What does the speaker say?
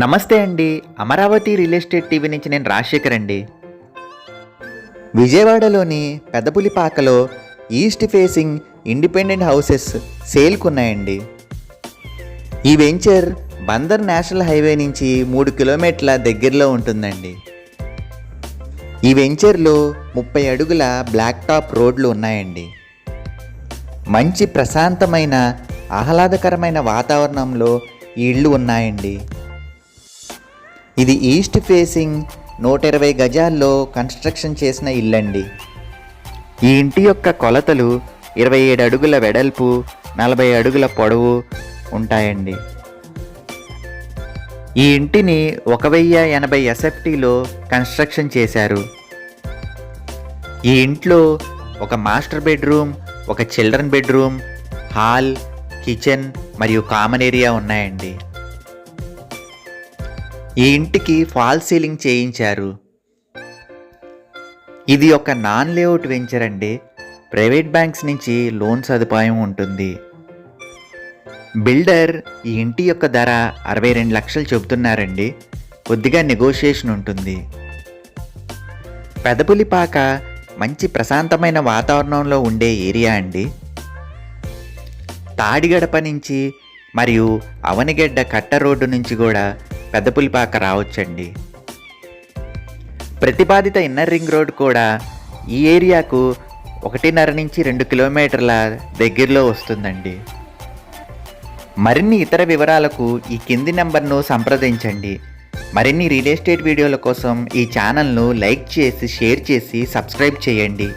నమస్తే అండి. Amaravati real estate TV నుంచి నేను రాజశేఖర్ అండి. విజయవాడలోని పెదపులిపాకలో ఈస్ట్ ఫేసింగ్ ఇండిపెండెంట్ హౌసెస్ సేల్కున్నాయండి. ఈ వెంచర్ బందర్ నేషనల్ హైవే నుంచి 3 కిలోమీటర్ల దగ్గరలో ఉంటుందండి. ఈ వెంచర్లో 30 అడుగుల బ్లాక్ టాప్ రోడ్లు ఉన్నాయండి. మంచి ప్రశాంతమైన ఆహ్లాదకరమైన వాతావరణంలో ఈ ఇళ్ళు ఉన్నాయండి. ఇది ఈస్ట్ ఫేసింగ్ 120 గజాల్లో కన్స్ట్రక్షన్ చేసిన ఇల్లండి. ఈ ఇంటి యొక్క కొలతలు 27 అడుగుల వెడల్పు, 40 అడుగుల పొడవు ఉంటాయండి. ఈ ఇంటిని 1080 ఎస్ఎఫ్టీలో కన్స్ట్రక్షన్ చేశారు. ఈ ఇంట్లో ఒక మాస్టర్ బెడ్రూమ్, ఒక చిల్డ్రన్ బెడ్రూమ్, హాల్, కిచెన్ మరియు కామన్ ఏరియా ఉన్నాయండి. ఈ ఇంటికి ఫాల్ సీలింగ్ చేయించారు. ఇది ఒక నాన్ లేఅవుట్ వెంచర్ అండి. ప్రైవేట్ బ్యాంక్స్ నుంచి లోన్ సదుపాయం ఉంటుంది. బిల్డర్ ఈ ఇంటి యొక్క ధర 62 లక్షలు చెబుతున్నారండి. కొద్దిగా నెగోషియేషన్ ఉంటుంది. పెదపులిపాక మంచి ప్రశాంతమైన వాతావరణంలో ఉండే ఏరియా అండి. తాడిగడప నుంచి మరియు అవనిగడ్డ కట్ట రోడ్డు నుంచి కూడా పెదపులిపాక రావచ్చండి. ప్రతిపాదిత ఇన్నర్ రింగ్ రోడ్ కూడా ఈ ఏరియాకు 1.5 నుంచి 2 కిలోమీటర్ల దగ్గరలో వస్తుందండి. మరిన్ని ఇతర వివరాలకు ఈ కింది నెంబర్ను సంప్రదించండి. మరిన్ని రియల్ ఎస్టేట్ వీడియోల కోసం ఈ ఛానల్ను లైక్ చేసి, షేర్ చేసి, సబ్స్క్రైబ్ చేయండి.